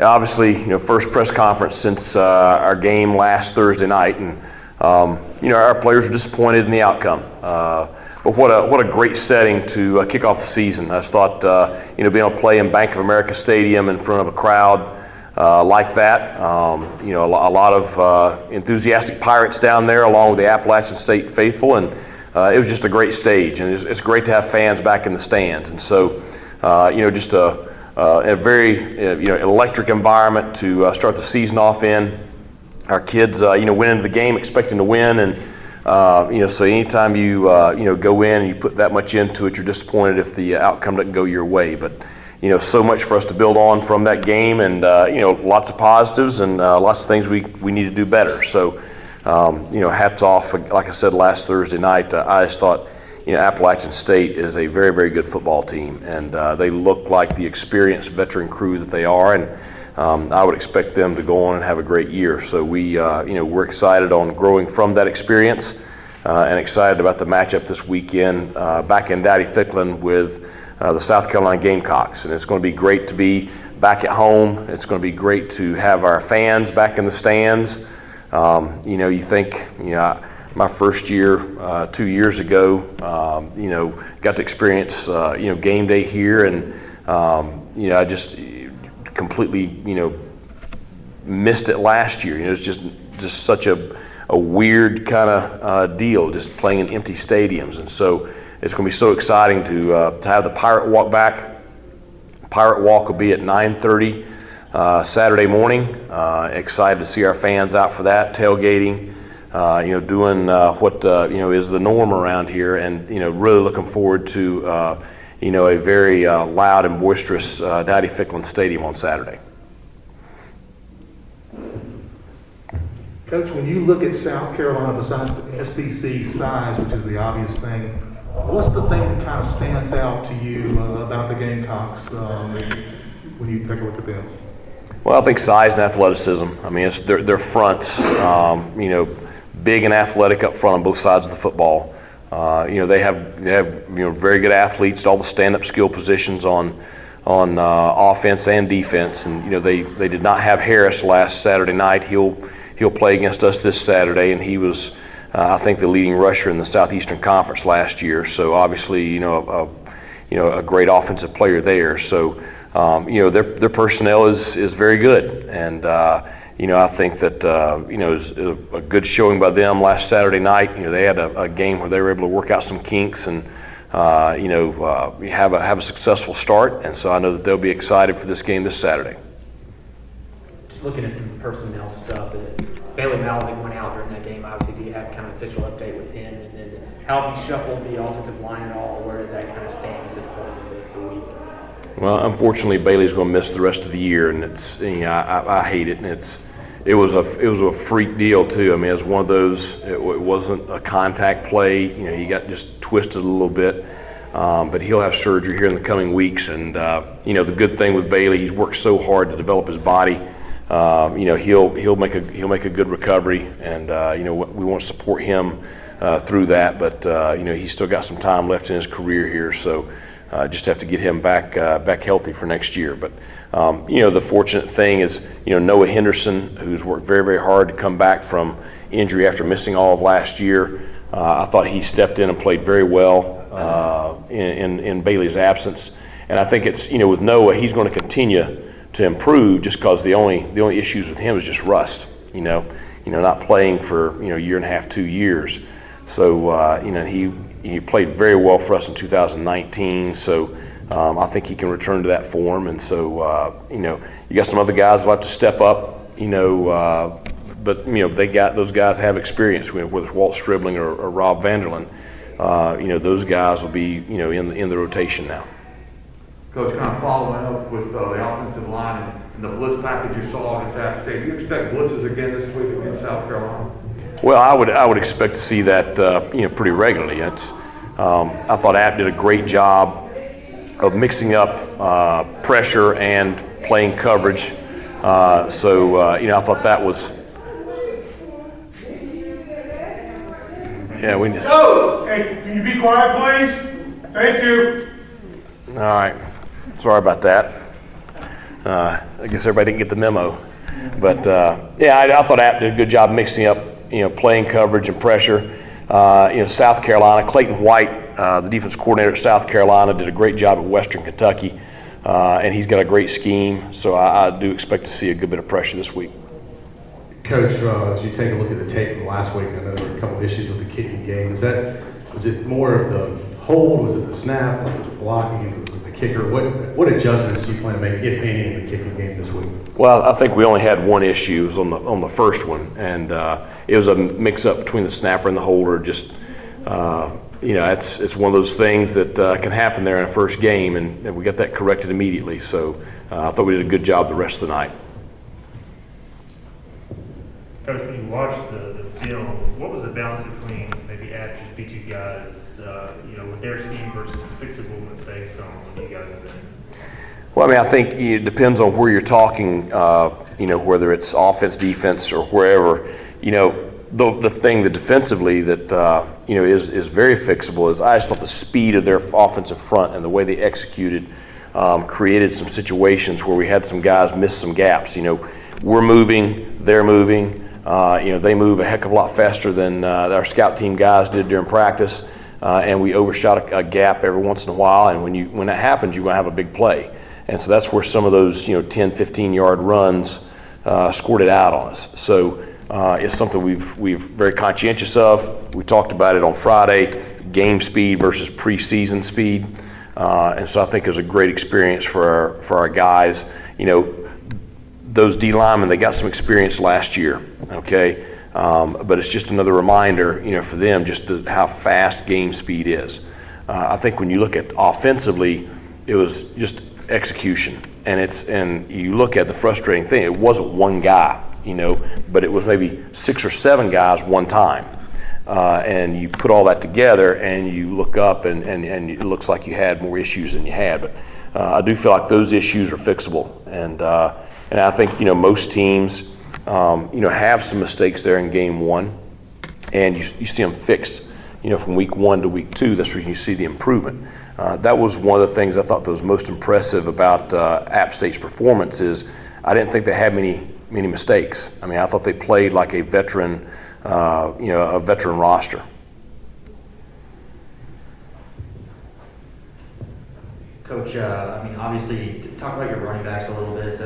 obviously, first press conference since our game last Thursday night, and our players are disappointed in the outcome. But what a great setting to kick off the season. I just thought, being able to play in Bank of America Stadium in front of a crowd like that, a lot of enthusiastic Pirates down there, along with the Appalachian State faithful, and it was just a great stage, and it's great to have fans back in the stands. And so, just a very electric environment to start the season off in. Our kids, went into the game expecting to win, and so anytime you go in and you put that much into it, you're disappointed if the outcome doesn't go your way. But so much for us to build on from that game, and lots of positives and lots of things we need to do better. So hats off. Like I said last Thursday night, I just thought Appalachian State is a very, very good football team, and they look like the experienced veteran crew that they are, and I would expect them to go on and have a great year. So we're excited on growing from that experience, and excited about the matchup this weekend back in Daddy-Ficklin with the South Carolina Gamecocks. And it's going to be great to be back at home. It's going to be great to have our fans back in the stands. You think, my first year 2 years ago, got to experience, game day here, and, I just completely, missed it last year. It's just such a weird kind of deal, just playing in empty stadiums. And so it's going to be so exciting to have the Pirate Walk back. Pirate Walk will be at 9:30 Saturday morning. Excited to see our fans out for that, tailgating, doing what is the norm around here, and really looking forward to a very loud and boisterous Daddy-Ficklin Stadium on Saturday. Coach, when you look at South Carolina, besides the SEC size, which is the obvious thing, what's the thing that kind of stands out to you about the Gamecocks when you take a look at them? Well, I think size and athleticism. I mean, it's their front, big and athletic up front on both sides of the football. They have very good athletes at all the stand-up skill positions on offense and defense, and they did not have Harris last Saturday night. He'll play against us this Saturday, and he was I think the leading rusher in the Southeastern Conference last year. So obviously a great offensive player there. So their personnel is very good, and I think that it was a good showing by them last Saturday night. They had a game where they were able to work out some kinks and have a successful start, and so I know that they'll be excited for this game this Saturday. Just looking at some personnel stuff, Bailey Malvik went out during that game. Obviously, do you have kind of official update with him, and then how have you shuffled the offensive line at all? Where does that kind of stand at this point in the week? Well, unfortunately, Bailey's going to miss the rest of the year, and it's I hate it, and it was a freak deal too. I mean, it was one of those. It wasn't a contact play. He got just twisted a little bit, but he'll have surgery here in the coming weeks. And the good thing with Bailey, he's worked so hard to develop his body. He'll make a good recovery, and we want to support him through that. But he's still got some time left in his career here, so just have to get him back healthy for next year. But the fortunate thing is, Noah Henderson, who's worked very, very hard to come back from injury after missing all of last year. I thought he stepped in and played very well in Bailey's absence. And I think it's, with Noah, he's going to continue to improve, just because the only issues with him is just rust. Not playing for a year and a half, 2 years. So he played very well for us in 2019. So I think he can return to that form. And so you got some other guys who have to step up. But those guys have experience. Whether it's Walt Stribling or Rob Vanderlyn, those guys will be in the rotation now. Coach, kind of following up with the offensive line and the blitz package you saw against App State, do you expect blitzes again this week against South Carolina? Well, I would expect to see that pretty regularly. I thought App did a great job of mixing up pressure and playing coverage. I thought that was. Yeah, we. Coach, hey, can you be quiet, please? Thank you. All right. Sorry about that. I guess everybody didn't get the memo. But, I thought App did a good job mixing up, playing coverage and pressure. South Carolina, Clayton White, the defense coordinator at South Carolina, did a great job at Western Kentucky. And he's got a great scheme, so I do expect to see a good bit of pressure this week. Coach, as you take a look at the tape from last week, I know there were a couple of issues with the kicking game. Was it more of the hold? Was it the snap? Was it the blocking? Was it the kicker? What adjustments do you plan to make, if any, in the kicking game this week? Well, I think we only had one issue. It was on the first one, and it was a mix-up between the snapper and the holder. Just it's one of those things that can happen there in a first game, and we got that corrected immediately. So I thought we did a good job the rest of the night. Coach, when you watched the film, what was the balance between maybe App just beat you guys, with their scheme versus fixable mistakes on when you guys are there? Well, I think it depends on where you're talking, whether it's offense, defense, or wherever. The thing that defensively that, is very fixable is I just thought the speed of their offensive front and the way they executed created some situations where we had some guys miss some gaps. We're moving, they're moving. They move a heck of a lot faster than our scout team guys did during practice, and we overshot a gap every once in a while. And when that happens, you're going to have a big play. And so that's where some of those 10, 15-yard runs scored it out on us. So it's something we've very conscientious of. We talked about it on Friday, game speed versus preseason speed. And so I think it was a great experience for our guys. Those D linemen, they got some experience last year, okay? But it's just another reminder, for them just how fast game speed is. I think when you look at offensively, it was just execution. And you look at the frustrating thing, it wasn't one guy, but it was maybe 6 or 7 guys one time. And you put all that together and you look up and it looks like you had more issues than you had. But I do feel like those issues are fixable. And I think, most teams, have some mistakes there in game one, and you see them fixed, from week 1 to week 2. That's where you see the improvement. That was one of the things I thought that was most impressive about App State's performance is I didn't think they had many mistakes. I thought they played like a veteran, a veteran roster. Coach, obviously, talk about your running backs a little bit.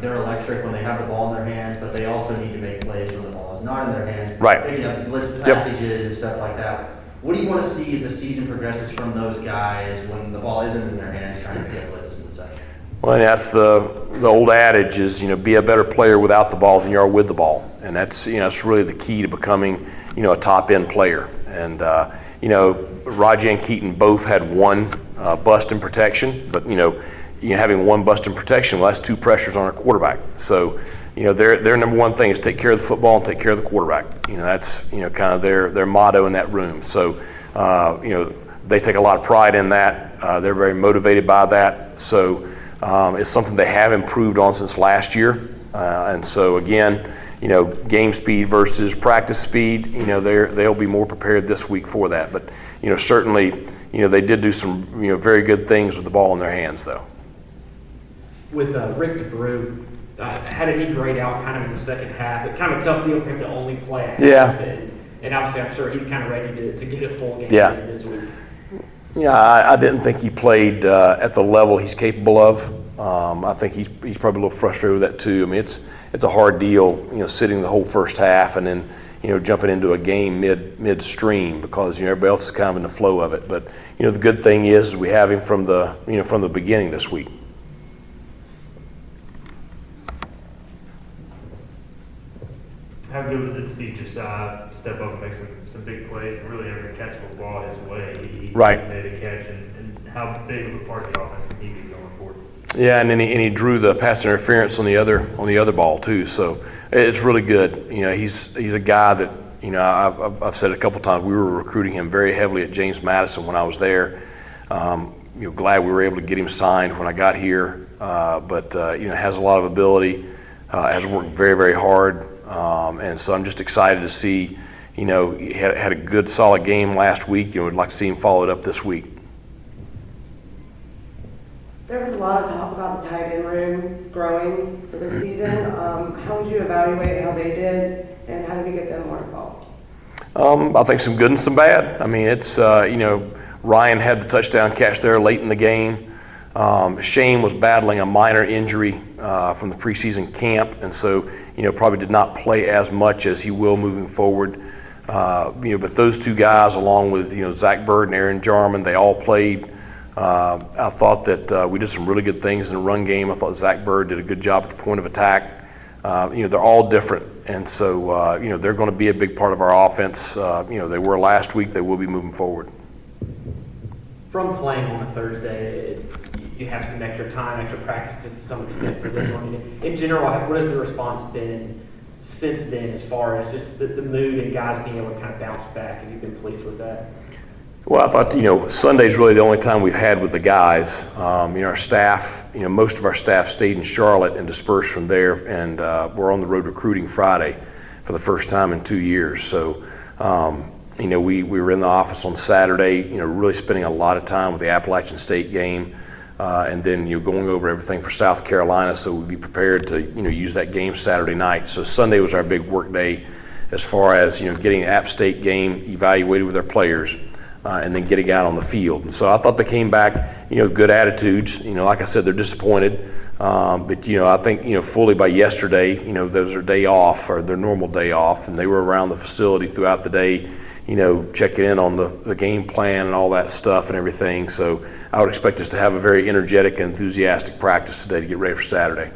They're electric when they have the ball in their hands, but they also need to make plays when the ball is not in their hands. Right. Picking up blitz packages and stuff like that. What do you want to see as the season progresses from those guys when the ball isn't in their hands trying to get blitzes and such? Well, and that's the old adage is, be a better player without the ball than you are with the ball. And that's, that's really the key to becoming, a top-end player. And, Raji and Keaton both had one bust in protection, but, having one bust in protection, well, that's 2 pressures on our quarterback. So, their number one thing is take care of the football and take care of the quarterback. That's, kind of their motto in that room. So, they take a lot of pride in that. They're very motivated by that. So, it's something they have improved on since last year. And so, again, game speed versus practice speed, they'll be more prepared this week for that. But, certainly, they did do some, very good things with the ball in their hands, though. With Rick DeBrew, how did he grade out kind of in the second half? It's kind of a tough deal for him to only play a half. Yeah. And obviously, I'm sure he's kind of ready to get a full game this week. Yeah, I didn't think he played at the level he's capable of. I think he's probably a little frustrated with that too. It's a hard deal, sitting the whole first half and then, jumping into a game midstream because everybody else is kind of in the flow of it. But the good thing is we have him from the beginning this week. How good was it to see Josiah step up and make some big plays and really every catchable ball his way? He Right. made a catch, and how big of a part of the offense can he be going forward? Yeah, and then he drew the pass interference on the other ball too. So it's really good. He's a guy that I've said it a couple times. We were recruiting him very heavily at James Madison when I was there. Glad we were able to get him signed when I got here. But has a lot of ability. Has worked very, very hard. And so I'm just excited to see, he had a good solid game last week. Would like to see him follow it up this week. There There was a lot of talk about the tight end room growing for this season. How would you evaluate how they did, and how did we get them more involved? I think some good and some bad. I mean, it's, Ryan had the touchdown catch there late in the game. Shane was battling a minor injury from the preseason camp, and so, probably did not play as much as he will moving forward. But those two guys, along with, Zach Bird and Aaron Jarman, they all played. I thought that we did some really good things in the run game. I thought Zach Bird did a good job at the point of attack. They're all different, and so, they're going to be a big part of our offense. They were last week. They will be moving forward. From playing on a Thursday, you have some extra time, extra practices to some extent for this one. In general, what has the response been since then, as far as just the mood and guys being able to kind of bounce back? Have you been pleased with that? Well, I thought, Sunday's really the only time we've had with the guys. Our staff, most of our staff stayed in Charlotte and dispersed from there, and we're on the road recruiting Friday for the first time in 2 years. So, we were in the office on Saturday, really spending a lot of time with the Appalachian State game, and then, going over everything for South Carolina, so we'd be prepared to, use that game Saturday night. So Sunday was our big work day as far as, getting the App State game evaluated with our players. And then getting out on the field. And so I thought they came back, good attitudes. Like I said, they're disappointed. But, I think, fully by yesterday, those are day off or their normal day off. And they were around the facility throughout the day, checking in on the game plan and all that stuff and everything. So I would expect us to have a very energetic and enthusiastic practice today to get ready for Saturday.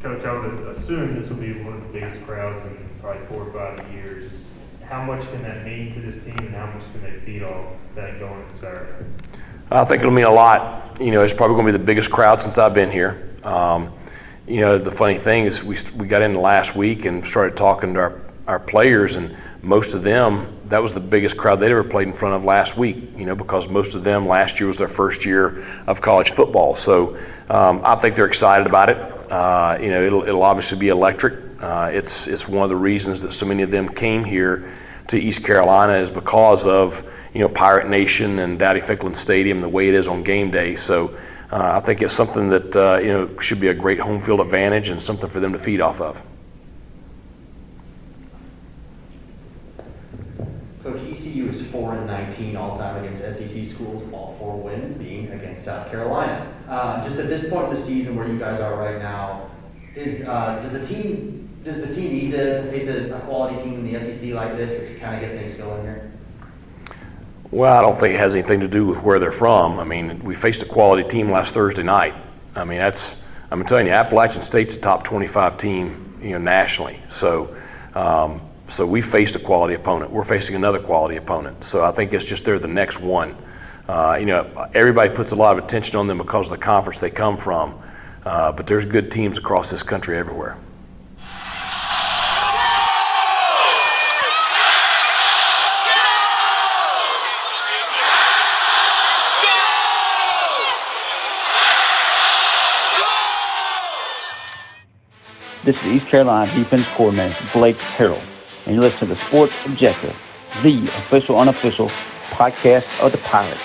Coach, I would assume this will be one of the biggest crowds in probably 4 or 5 years. How much can that mean to this team, and how much can they feed off that going into Saturday? I think it'll mean a lot. It's probably going to be the biggest crowd since I've been here. The funny thing is we got in last week and started talking to our players, and most of them, that was the biggest crowd they'd ever played in front of last week, because most of them last year was their first year of college football. So I think they're excited about it. It'll obviously be electric. It's one of the reasons that so many of them came here to East Carolina is because of, Pirate Nation and Dowdy Ficklin Stadium, the way it is on game day. So I think it's something that, should be a great home field advantage and something for them to feed off of. Coach, ECU is 4-19 all-time against SEC schools, all 4 wins being against South Carolina. Just at this point in the season where you guys are right now, does the team need to face a quality team in the SEC like this to kind of get things going here? Well, I don't think it has anything to do with where they're from. I mean, we faced a quality team last Thursday night. I mean, I'm telling you, Appalachian State's a top 25 team, nationally. So we faced a quality opponent. We're facing another quality opponent. So I think it's just they're the next one. Everybody puts a lot of attention on them because of the conference they come from. But there's good teams across this country everywhere. This is East Carolina Defense Coordinator Blake Carroll, and you listen to the Sports Objective, the official, unofficial podcast of the Pirates.